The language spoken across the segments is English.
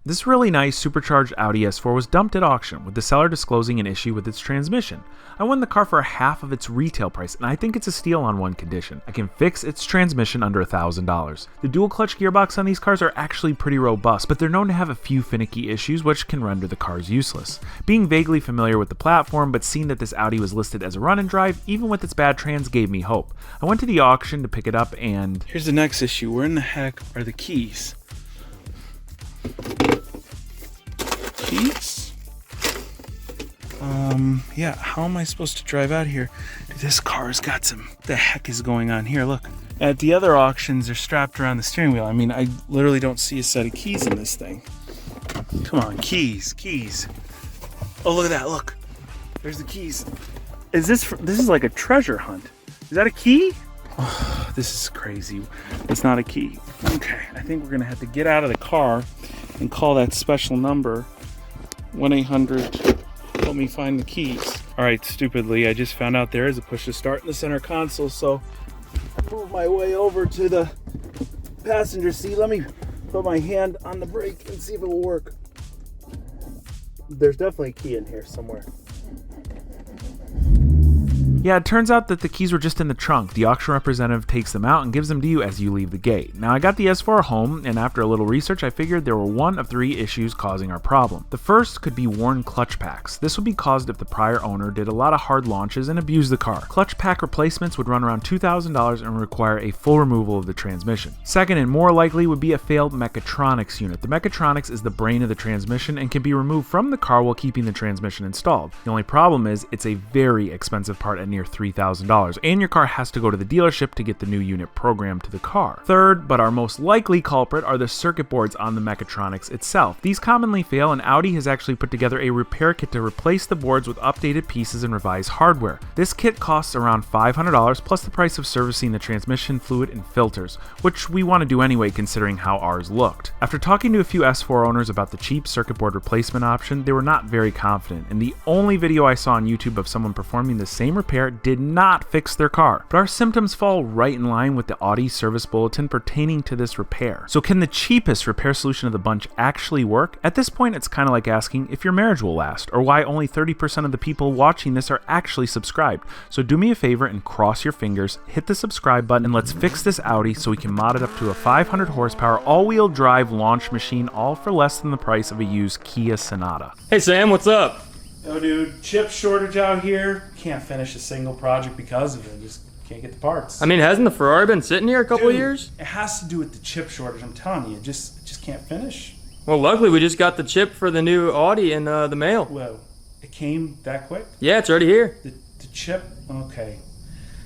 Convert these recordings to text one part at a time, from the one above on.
This really nice supercharged Audi S4 was dumped at auction, with the seller disclosing an issue with its transmission. I won the car for half of its retail price, and I think it's a steal on one condition. I can fix its transmission under $1,000. The dual clutch gearbox on these cars are actually pretty robust, but they're known to have a few finicky issues which can render the cars useless. Being vaguely familiar with the platform, but seeing that this Audi was listed as a run and drive, even with its bad trans, gave me hope. I went to the auction to pick it up and... Here's the next issue. Where in the heck are the keys? Keys? Yeah, how am I supposed to drive out here? This car's got some... What the heck is going on here? Look. At the other auctions, they're strapped around the steering wheel. I mean, I literally don't see a set of keys in this thing. Come on, keys. Oh, look at that, look. There's the keys. This is like a treasure hunt. Is that a key? Oh, this is crazy. It's not a key. Okay, I think we're gonna have to get out of the car and call that special number, 1-800, help me find the keys. All right, stupidly, I just found out there is a push to start in the center console, so I move my way over to the passenger seat. Let me put my hand on the brake and see if it will work. There's definitely a key in here somewhere. Yeah, it turns out that the keys were just in the trunk. The auction representative takes them out and gives them to you as you leave the gate. Now, I got the S4 home, and after a little research, I figured there were one of three issues causing our problem. The first could be worn clutch packs. This would be caused if the prior owner did a lot of hard launches and abused the car. Clutch pack replacements would run around $2,000 and require a full removal of the transmission. Second, and more likely, would be a failed mechatronics unit. The mechatronics is the brain of the transmission and can be removed from the car while keeping the transmission installed. The only problem is it's a very expensive part at near $3,000, and your car has to go to the dealership to get the new unit programmed to the car. Third, but our most likely culprit, are the circuit boards on the mechatronics itself. These commonly fail, and Audi has actually put together a repair kit to replace the boards with updated pieces and revised hardware. This kit costs around $500 plus the price of servicing the transmission fluid and filters, which we want to do anyway considering how ours looked. After talking to a few S4 owners about the cheap circuit board replacement option, they were not very confident, and the only video I saw on YouTube of someone performing the same repair did not fix their car. But our symptoms fall right in line with the Audi service bulletin pertaining to this repair. So can the cheapest repair solution of the bunch actually work? At this point, it's kind of like asking if your marriage will last, or why only 30% of the people watching this are actually subscribed. So do me a favor and cross your fingers, hit the subscribe button, and let's fix this Audi so we can mod it up to a 500 horsepower all-wheel drive launch machine, all for less than the price of a used Kia Sonata. Hey Sam, what's up? Oh dude, chip shortage out here. Can't finish a single project because of it. Just can't get the parts. I mean, hasn't the Ferrari been sitting here a couple of years? It has to do with the chip shortage, I'm telling you. It just can't finish. Well, luckily we just got the chip for the new Audi in the mail. Whoa, it came that quick? Yeah, it's already here. The chip? Okay.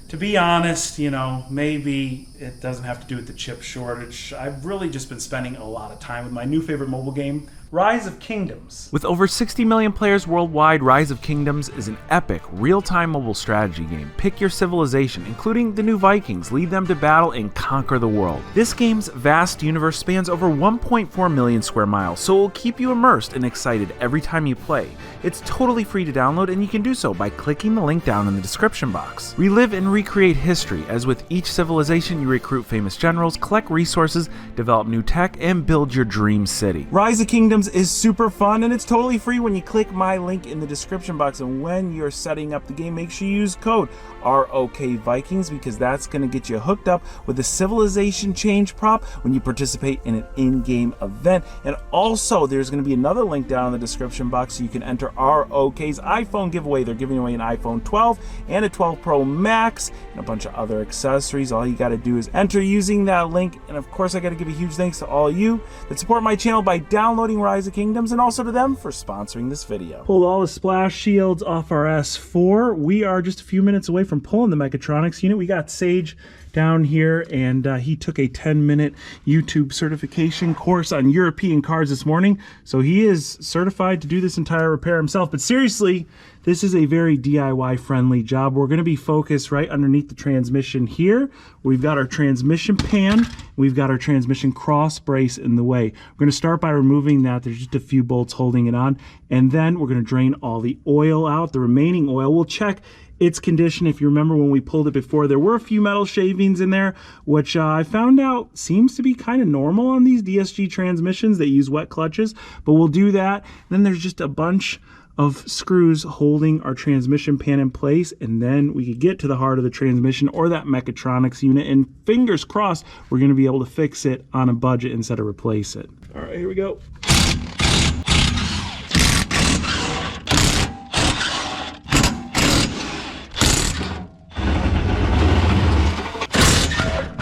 To be honest, you know, maybe it doesn't have to do with the chip shortage. I've really just been spending a lot of time with my new favorite mobile game, Rise of Kingdoms. With over 60 million players worldwide, Rise of Kingdoms is an epic, real-time mobile strategy game. Pick your civilization, including the new Vikings, lead them to battle and conquer the world. This game's vast universe spans over 1.4 million square miles, so it will keep you immersed and excited every time you play. It's totally free to download, and you can do so by clicking the link down in the description box. Relive and recreate history, as with each civilization you recruit famous generals, collect resources, develop new tech, and build your dream city. Rise of Kingdoms is super fun, and it's totally free when you click my link in the description box. And when you're setting up the game, make sure you use code ROKVikings, because that's going to get you hooked up with a civilization change prop when you participate in an in-game event. And also, there's going to be another link down in the description box so you can enter ROK's iPhone giveaway. They're giving away an iPhone 12 and a 12 Pro Max and a bunch of other accessories. All you got to do is enter using that link. And of course, I got to give a huge thanks to all you that support my channel by downloading Rise of Kingdoms, and also to them for sponsoring this video. Pulled all the splash shields off our S4. We are just a few minutes away from pulling the mechatronics unit. We got Sage down here, and he took a 10-minute YouTube certification course on European cars this morning, so he is certified to do this entire repair himself. But seriously, this is a very DIY friendly job. We're going to be focused right underneath the transmission here. We've got our transmission pan, we've got our transmission cross brace in the way. We're going to start by removing that. There's just a few bolts holding it on, and then we're going to drain all the oil out. The remaining oil, we'll check its condition. If you remember when we pulled it before, there were a few metal shavings in there, which I found out seems to be kind of normal on these DSG transmissions that use wet clutches, but we'll do that. Then there's just a bunch of screws holding our transmission pan in place, and then we could get to the heart of the transmission or that mechatronics unit, and fingers crossed we're going to be able to fix it on a budget instead of replace it. All right, here we go.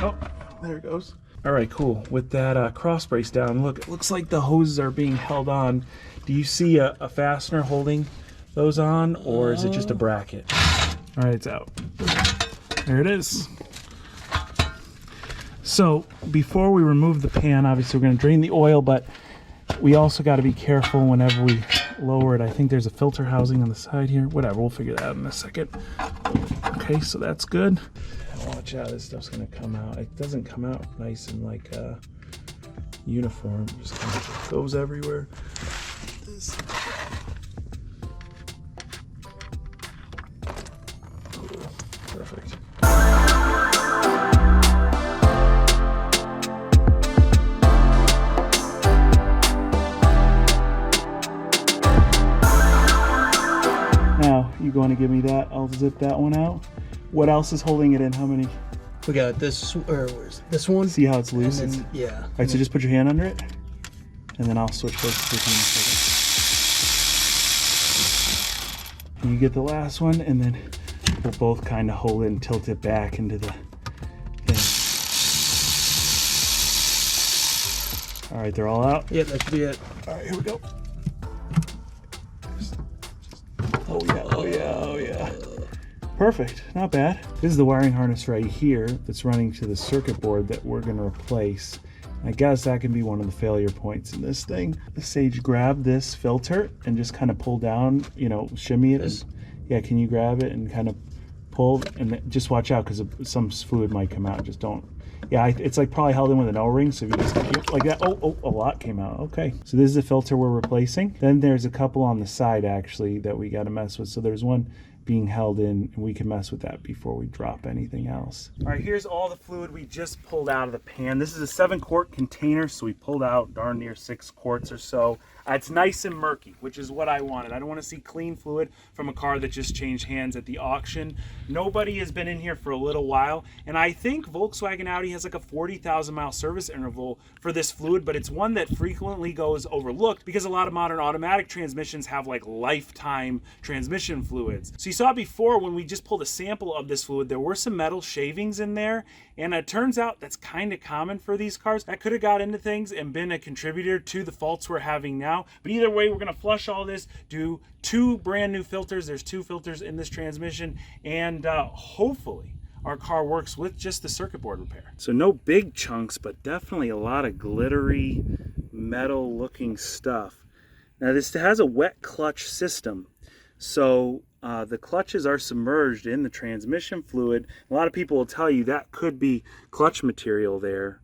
Oh, there it goes. All right, cool. With that cross brace down, look, it looks like the hoses are being held on. Do you see a fastener holding those on, or is it just a bracket? All right, it's out. There it is. So before we remove the pan, obviously we're going to drain the oil, but we also got to be careful whenever we lower it. I think there's a filter housing on the side here. Whatever, we'll figure that out in a second. Okay, so that's good. Watch out, this stuff's going to come out. It doesn't come out nice and like uniform. It just kind of goes everywhere. This. Cool. Perfect. Now, you going to give me that? I'll zip that one out. What else is holding it in? How many? We got this, or where's this one? See how it's loose? And then, yeah. All right, so just put your hand under it, and then I'll switch those to in a second. You get the last one, and then we'll both kind of hold it and tilt it back into the thing. All right, they're all out? Yep, that should be it. All right, here we go. Oh yeah, oh yeah, oh yeah. Perfect, not bad. This is the wiring harness right here that's running to the circuit board that we're gonna replace. I guess that can be one of the failure points in this thing. Sage, grab this filter and just kind of pull down, you know, shimmy it. Yeah, can you grab it and kind of pull, and just watch out because some fluid might come out. Just don't. Yeah, it's like probably held in with an O-ring, so if you just like that, oh, a lot came out. Okay, so this is the filter we're replacing. Then there's a couple on the side actually that we got to mess with. So there's one being held in, and we can mess with that before we drop anything else. All right, here's all the fluid we just pulled out of the pan. This is a 7-quart container, so we pulled out darn near 6 quarts or so. It's nice and murky, which is what I wanted. I don't want to see clean fluid from a car that just changed hands at the auction. Nobody has been in here for a little while, and I think Volkswagen Audi has like a 40,000 mile service interval for this fluid, but it's one that frequently goes overlooked because a lot of modern automatic transmissions have like lifetime transmission fluids. So you saw before when we just pulled a sample of this fluid, there were some metal shavings in there, and it turns out that's kind of common for these cars. That could have got into things and been a contributor to the faults we're having now. But either way, we're going to flush all this, do 2 brand new filters. There's 2 filters in this transmission, and hopefully our car works with just the circuit board repair. So no big chunks, but definitely a lot of glittery metal looking stuff. Now this has a wet clutch system, so the clutches are submerged in the transmission fluid. A lot of people will tell you that could be clutch material there.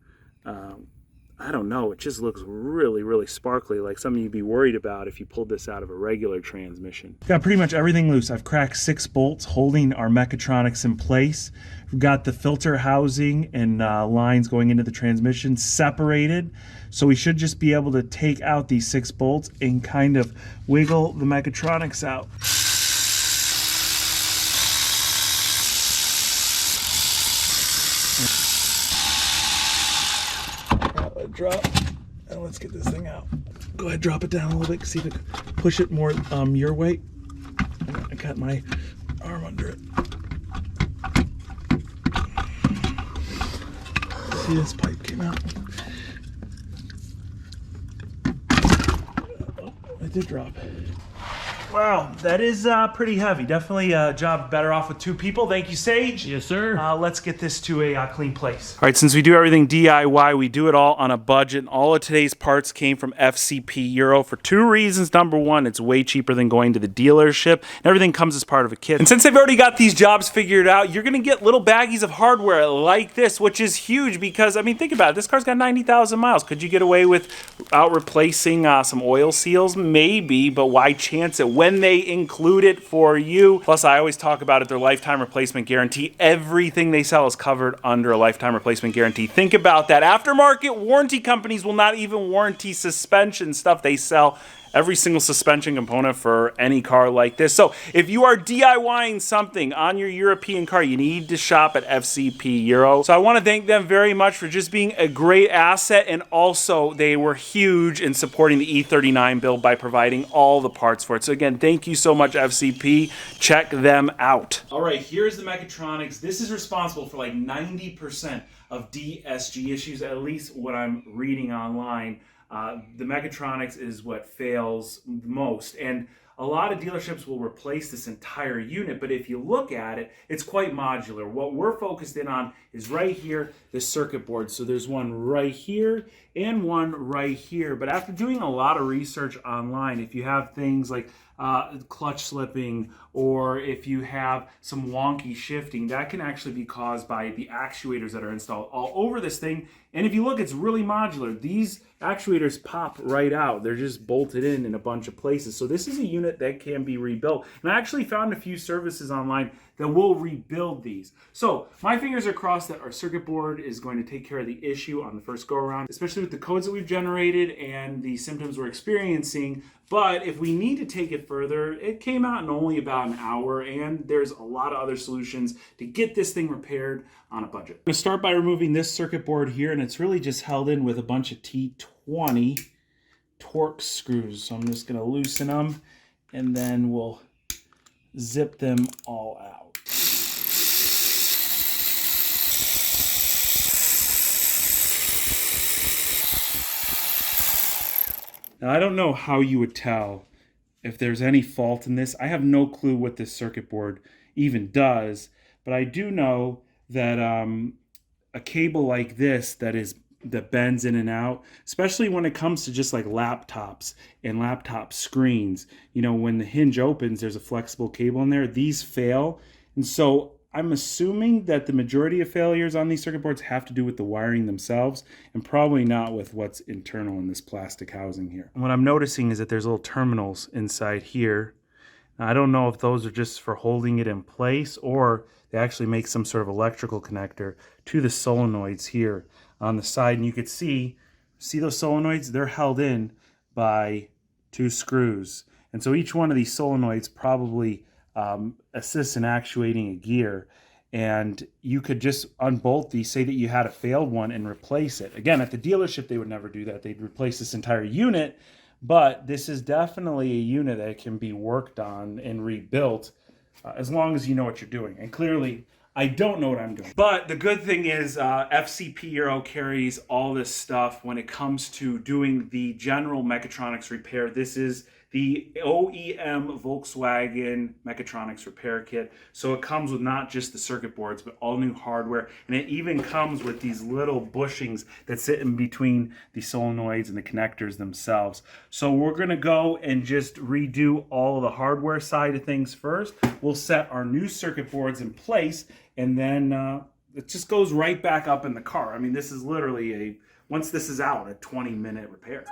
I don't know, it just looks really, really sparkly, like something you'd be worried about if you pulled this out of a regular transmission. Got pretty much everything loose. I've cracked 6 bolts holding our mechatronics in place. We've got the filter housing and lines going into the transmission separated. So we should just be able to take out these 6 bolts and kind of wiggle the mechatronics out. Drop, and let's get this thing out. Go ahead, drop it down a little bit, see if it can push it more your way. I got my arm under it. See, this pipe came out. Oh, it did drop. Wow, that is pretty heavy. Definitely a job better off with 2 people. Thank you, Sage. Yes, sir. Let's get this to a clean place. All right, since we do everything DIY, we do it all on a budget. All of today's parts came from FCP Euro for 2 reasons. Number 1, it's way cheaper than going to the dealership, and everything comes as part of a kit. And since they've already got these jobs figured out, you're going to get little baggies of hardware like this, which is huge because, I mean, think about it. This car's got 90,000 miles. Could you get away without replacing some oil seals? Maybe, but why chance it? when they include it for you. Plus, I always talk about it, their lifetime replacement guarantee. Everything they sell is covered under a lifetime replacement guarantee. Think about that. Aftermarket warranty companies will not even warranty suspension stuff they sell. Every single suspension component for any car like this. So if you are DIYing something on your European car, you need to shop at FCP Euro. So I want to thank them very much for just being a great asset, and also they were huge in supporting the E39 build by providing all the parts for it. So again, thank you so much, FCP. Check them out. All right, here's the mechatronics. This is responsible for like 90% of DSG issues, at least what I'm reading online. The mechatronics is what fails most, and a lot of dealerships will replace this entire unit, but if you look at it, it's quite modular. What we're focused in on is right here, this circuit board. So there's one right here and one right here, but after doing a lot of research online, if you have things like clutch slipping, or if you have some wonky shifting, that can actually be caused by the actuators that are installed all over this thing. And if you look, it's really modular. These actuators pop right out. They're just bolted in a bunch of places. So this is a unit that can be rebuilt. And I actually found a few services online that will rebuild these. So my fingers are crossed that our circuit board is going to take care of the issue on the first go around, especially with the codes that we've generated and the symptoms we're experiencing. But if we need to take it further, it came out in only about an hour, and there's a lot of other solutions to get this thing repaired on a budget. I'm going to start by removing this circuit board here, and it's really just held in with a bunch of T20 Torx screws. So I'm just going to loosen them, and then we'll zip them all out. Now, I don't know how you would tell if there's any fault in this. I have no clue what this circuit board even does, but I do know that a cable like this that bends in and out, especially when it comes to just like laptops and laptop screens, you know, when the hinge opens, there's a flexible cable in there. These fail, and so I'm assuming that the majority of failures on these circuit boards have to do with the wiring themselves, and probably not with what's internal in this plastic housing here. And what I'm noticing is that there's little terminals inside here. Now, I don't know if those are just for holding it in place, or they actually make some sort of electrical connector to the solenoids here on the side. And you could see those solenoids? They're held in by 2 screws. And so each one of these solenoids probably assists in actuating a gear, and you could just unbolt these, say that you had a failed one, and replace it. Again, at the dealership they would never do that. They'd replace this entire unit, but this is definitely a unit that can be worked on and rebuilt as long as you know what you're doing. And clearly I don't know what I'm doing. But the good thing is FCP Euro carries all this stuff when it comes to doing the general mechatronics repair. This is the OEM Volkswagen mechatronics repair kit. So it comes with not just the circuit boards, but all new hardware. And it even comes with these little bushings that sit in between the solenoids and the connectors themselves. So we're gonna go and just redo all of the hardware side of things first. We'll set our new circuit boards in place, and then it just goes right back up in the car. I mean, this is literally once this is out, a 20-minute repair.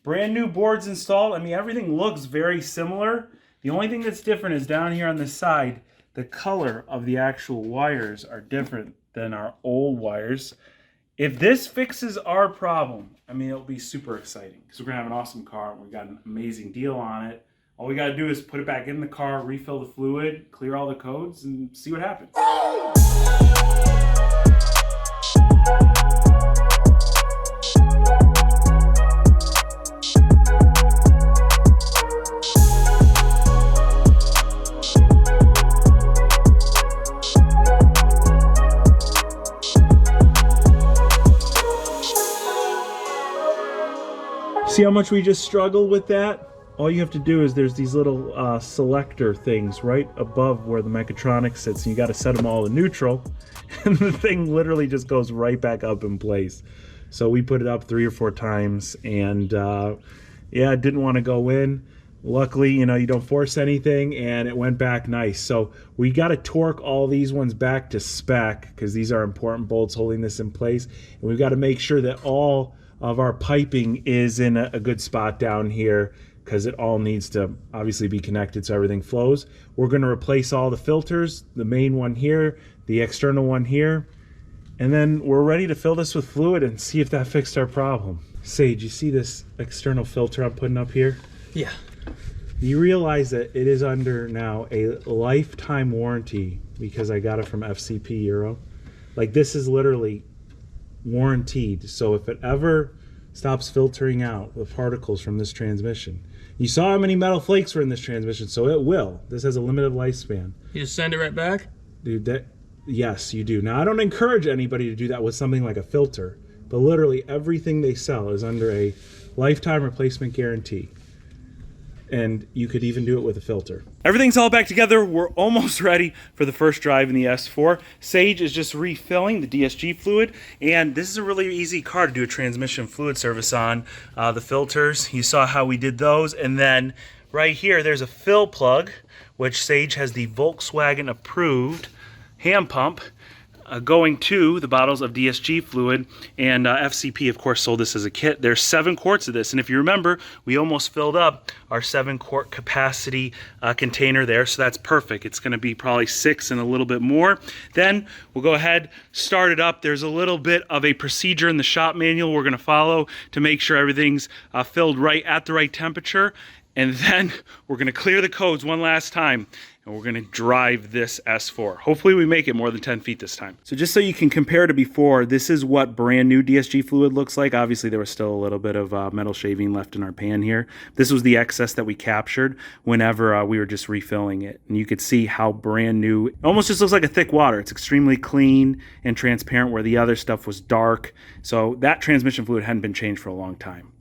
Brand new boards installed. I mean, everything looks very similar. The only thing that's different is down here on the side, the color of the actual wires are different than our old wires. If this fixes our problem, I mean, it'll be super exciting because we're gonna have an awesome car. We've got an amazing deal on it. All we gotta do is put it back in the car, refill the fluid, clear all the codes, and see what happens. See how much we just struggled with that? All you have to do is there's these little selector things right above where the mechatronics sits, and you got to set them all in neutral, and the thing literally just goes right back up in place. So we put it up 3 or 4 times, and yeah, it didn't want to go in. Luckily, you know, you don't force anything, and it went back nice. So we got to torque all these ones back to spec, because these are important bolts holding this in place, and we've got to make sure that all of our piping is in a good spot down here, because it all needs to obviously be connected so everything flows. We're going to replace all the filters, the main one here, the external one here, and then we're ready to fill this with fluid and see if that fixed our problem. Sage, you see this external filter I'm putting up here? Yeah. You realize that it is under now a lifetime warranty because I got it from FCP Euro. Like, this is literally warranted, so if it ever stops filtering out the particles from this transmission, you saw how many metal flakes were in this transmission, so it will. This has a limited lifespan. You just send it right back? Dude, yes, you do. Now, I don't encourage anybody to do that with something like a filter, but literally everything they sell is under a lifetime replacement guarantee. And you could even do it with a filter. Everything's all back together. We're almost ready for the first drive in the S4. Sage is just refilling the DSG fluid, and this is a really easy car to do a transmission fluid service on. The filters, you saw how we did those, and then right here there's a fill plug, which Sage has the Volkswagen approved hand pump going to the bottles of DSG fluid, and FCP of course sold this as a kit. There's 7 quarts of this, and if you remember, we almost filled up our 7-quart capacity container there, so that's perfect. It's going to be probably 6 and a little bit more. Then we'll go ahead, start it up. There's a little bit of a procedure in the shop manual we're going to follow to make sure everything's filled right at the right temperature, and then we're going to clear the codes one last time, and we're going to drive this S4. Hopefully we make it more than 10 feet this time. So just so you can compare to before, this is what brand new DSG fluid looks like. Obviously there was still a little bit of metal shaving left in our pan here. This was the excess that we captured whenever we were just refilling it. And you could see how brand new, it almost just looks like a thick water. It's extremely clean and transparent where the other stuff was dark. So that transmission fluid hadn't been changed for a long time.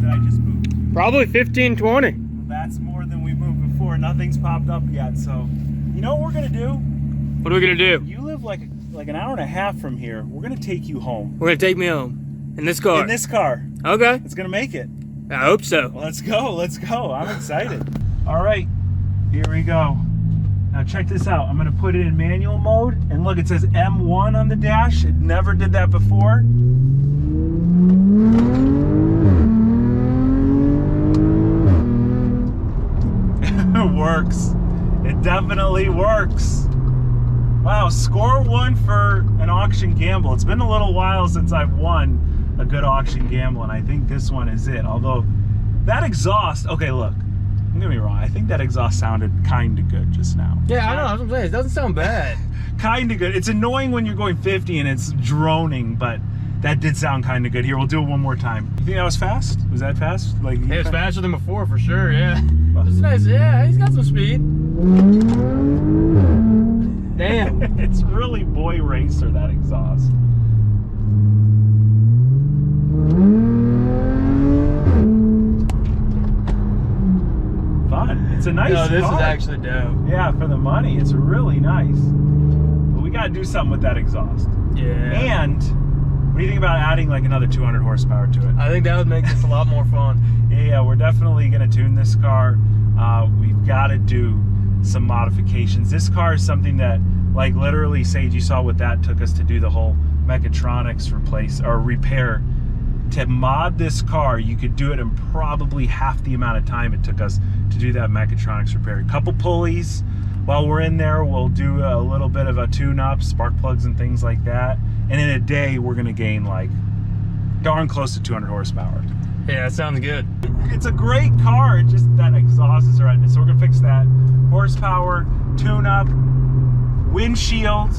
That I just moved? Probably 15, 20. That's more than we moved before. Nothing's popped up yet, so you know what we're gonna do? What are we gonna do? You live like an hour and a half from here. We're gonna take you home. We're gonna take me home. In this car? In this car. Okay. It's gonna make it. I hope so. Well, let's go. I'm excited. All right, here we go. Now check this out. I'm gonna put it in manual mode, and look, it says M1 on the dash. It never did that before. It works. It definitely works. Wow, score 1 for an auction gamble. It's been a little while since I've won a good auction gamble, and I think this one is it. Although that exhaust, okay, look, don't get me wrong, I think that exhaust sounded kind of good just now. Yeah, I know, that's what I'm saying. It doesn't sound bad. Kind of good. It's annoying when you're going 50 and it's droning, but that did sound kind of good. Here, we'll do it one more time. You think that was fast? Was that fast? Like, It was faster than before, for sure, yeah. It's nice, yeah, he's got some speed. Damn. It's really boy racer, that exhaust. Fun. It's a nice No, this car. is actually dope. Yeah, for the money, it's really nice. But we gotta do something with that exhaust. Yeah. And what do you think about adding like another 200 horsepower to it? I think that would make this a lot more fun. Yeah, we're definitely gonna tune this car. We've gotta do some modifications. This car is something that, like, literally, Sage, you saw what that took us to do the whole mechatronics repair. To mod this car, you could do it in probably half the amount of time it took us to do that mechatronics repair. A couple pulleys. While we're in there, we'll do a little bit of a tune-up, spark plugs and things like that. And in a day, we're gonna gain like darn close to 200 horsepower. Yeah, that sounds good. It's a great car, it just that exhaust is horrendous. So we're gonna fix that. Horsepower, tune-up, windshield.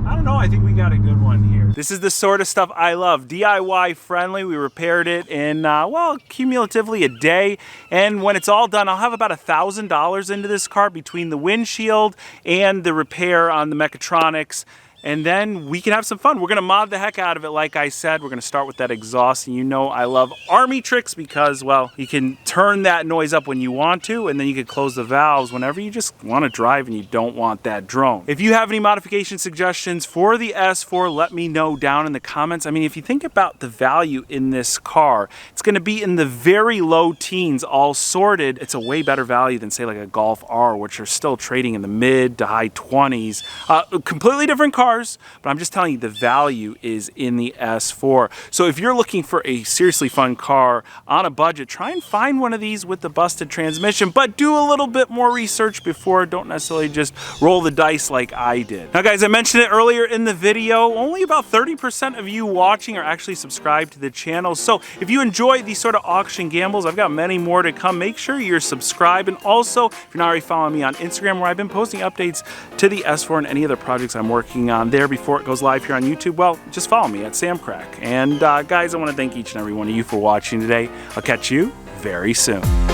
I don't know, I think we got a good one here. This is the sort of stuff I love. DIY friendly. We repaired it in, well, cumulatively a day. And when it's all done, I'll have about $1,000 into this car between the windshield and the repair on the mechatronics. And then we can have some fun. We're gonna mod the heck out of it, like I said. We're gonna start with that exhaust, and you know I love army tricks because, well, you can turn that noise up when you want to, and then you can close the valves whenever you just wanna drive and you don't want that drone. If you have any modification suggestions for the S4, let me know down in the comments. I mean, if you think about the value in this car, it's gonna be in the very low teens, all sorted. It's a way better value than, say, like a Golf R, which are still trading in the mid to high 20s. Completely different car, but I'm just telling you the value is in the S4. So if you're looking for a seriously fun car on a budget, try and find one of these with the busted transmission, but do a little bit more research before. Don't necessarily just roll the dice like I did. Now guys, I mentioned it earlier in the video, only about 30% of you watching are actually subscribed to the channel. So if you enjoy these sort of auction gambles, I've got many more to come. Make sure you're subscribed, and also if you're not already following me on Instagram, where I've been posting updates to the S4 and any other projects I'm working on there before it goes live here on YouTube, well, just follow me at SamCrack. And guys, I want to thank each and every one of you for watching today. I'll catch you very soon.